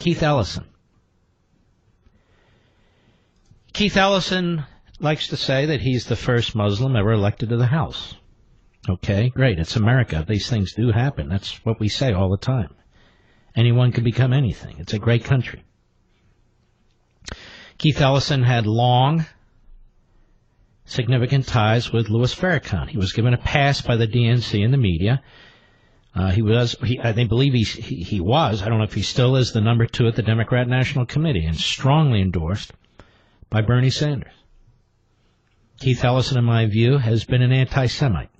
Keith Ellison. Keith Ellison likes to say that he's the first Muslim ever elected to the House. Okay, great. It's America. These things do happen. That's what we say all the time. Anyone can become anything. It's a great country. Keith Ellison had long, significant ties with Louis Farrakhan. He was given a pass by the DNC and the media. I believe he was, I don't know if he still is, the number 2 at the Democrat National Committee, and strongly endorsed by Bernie Sanders. Keith Ellison, in my view, has been an anti-Semite.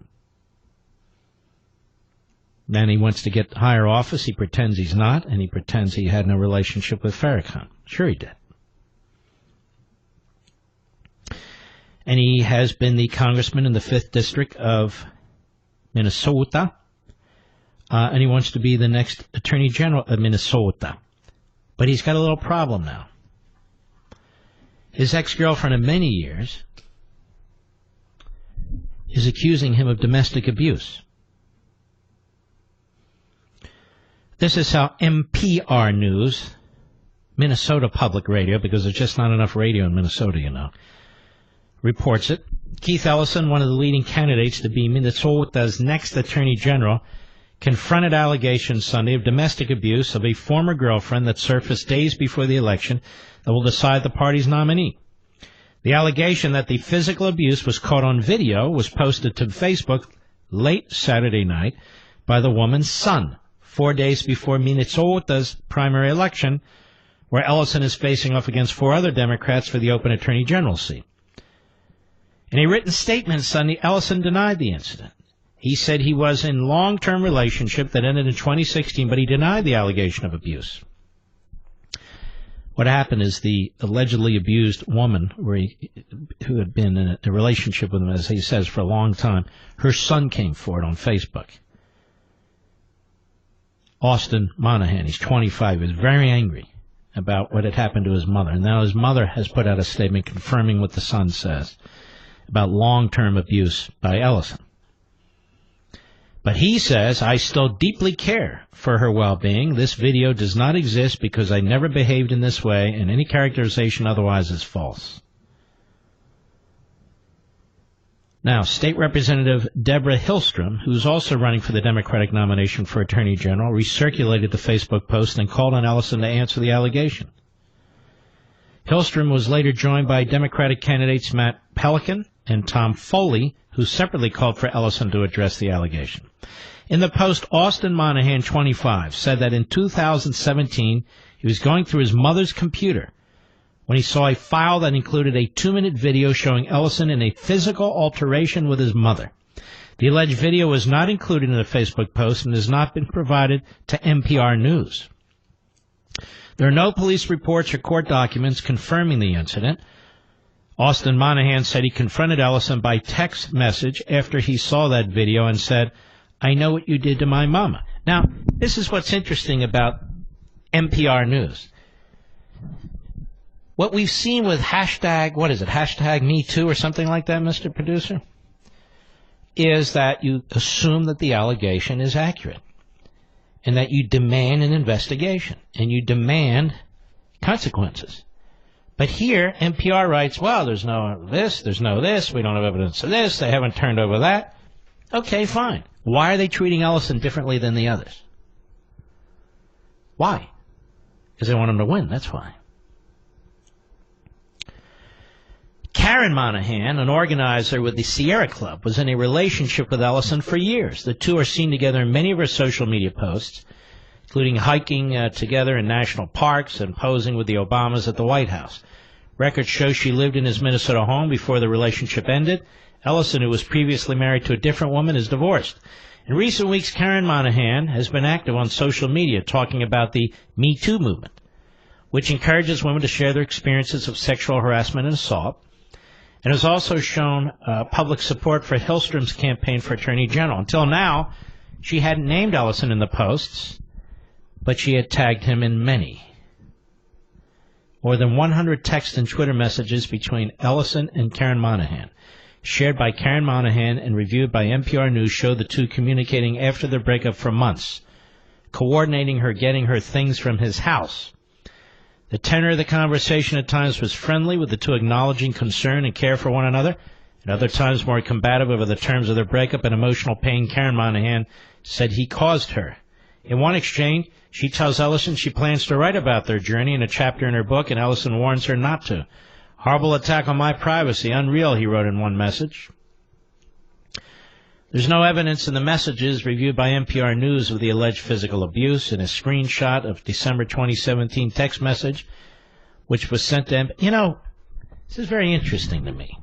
Then he wants to get higher office. He pretends he's not, and he pretends he had no relationship with Farrakhan. Sure he did. And he has been the congressman in the 5th District of Minnesota, and he wants to be the next Attorney General of Minnesota. But he's got a little problem now. His ex-girlfriend of many years is accusing him of domestic abuse. This is how NPR News, Minnesota Public Radio, because there's just not enough radio in Minnesota, you know, reports it. Keith Ellison, one of the leading candidates to be Minnesota's next Attorney General, confronted allegations Sunday of domestic abuse of a former girlfriend that surfaced days before the election that will decide the party's nominee. The allegation that the physical abuse was caught on video was posted to Facebook late Saturday night by the woman's son, 4 days before Minnesota's primary election, where Ellison is facing off against 4 other Democrats for the open Attorney General seat. In a written statement Sunday, Ellison denied the incident. He said he was in a long-term relationship that ended in 2016, but he denied the allegation of abuse. What happened is the allegedly abused woman, who had been in a relationship with him, as he says, for a long time, her son came forward on Facebook. Austin Monahan, he's 25, he was very angry about what had happened to his mother. And now his mother has put out a statement confirming what the son says about long-term abuse by Ellison. But he says, I still deeply care for her well-being. This video does not exist because I never behaved in this way, and any characterization otherwise is false. Now, State Representative Deborah Hillstrom, who's also running for the Democratic nomination for Attorney General, recirculated the Facebook post and called on Ellison to answer the allegation. Hillstrom was later joined by Democratic candidates Matt Pelican and Tom Foley, who separately called for Ellison to address the allegation. In the post, Austin Monahan, 25, said that in 2017 he was going through his mother's computer when he saw a file that included a 2-minute video showing Ellison in a physical altercation with his mother. The alleged video was not included in the Facebook post and has not been provided to NPR News. There are no police reports or court documents confirming the incident. Austin Monahan said he confronted Ellison by text message after he saw that video and said, I know what you did to my mama. Now, this is what's interesting about NPR News. What we've seen with hashtag Me Too or something like that, Mr. Producer, is that you assume that the allegation is accurate and that you demand an investigation and you demand consequences. But here, NPR writes, well, there's no this, we don't have evidence of this, they haven't turned over that. Okay, fine. Why are they treating Ellison differently than the others? Why? Because they want him to win, that's why. Karen Monahan, an organizer with the Sierra Club, was in a relationship with Ellison for years. The two are seen together in many of her social media posts, including hiking together in national parks and posing with the Obamas at the White House. Records show she lived in his Minnesota home before the relationship ended. Ellison, who was previously married to a different woman, is divorced. In recent weeks, Karen Monahan has been active on social media talking about the Me Too movement, which encourages women to share their experiences of sexual harassment and assault, and has also shown public support for Hillstrom's campaign for Attorney General. Until now, she hadn't named Ellison in the posts, but she had tagged him in many. More than 100 text and Twitter messages between Ellison and Karen Monahan, shared by Karen Monahan and reviewed by NPR News, show the two communicating after their breakup for months, coordinating her getting her things from his house, The tenor of the conversation at times was friendly, with the two acknowledging concern and care for one another. At other times more combative over the terms of their breakup and emotional pain Karen Monahan said he caused her. In one exchange, she tells Ellison she plans to write about their journey in a chapter in her book, and Ellison warns her not to. Horrible attack on my privacy. Unreal, he wrote in one message. There's no evidence in the messages reviewed by NPR News of the alleged physical abuse. In a screenshot of December 2017 text message, which was sent to him. You know, this is very interesting to me,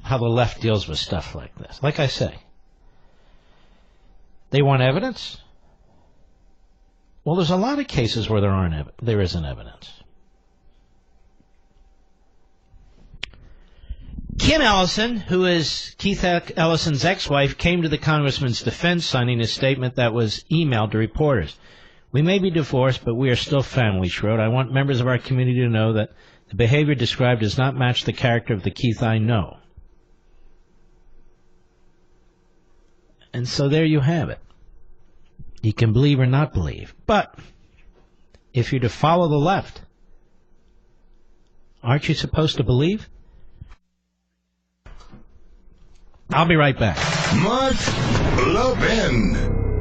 how the left deals with stuff like this. Like I say, they want evidence. Well, there's a lot of cases where there isn't evidence. Kim Ellison, who is Keith Ellison's ex-wife, came to the congressman's defense, signing a statement that was emailed to reporters. We may be divorced, but we are still family, she wrote. I want members of our community to know that the behavior described does not match the character of the Keith I know. And so there you have it. You can believe or not believe. But if you're to follow the left, aren't you supposed to believe? I'll be right back. Mark Levin.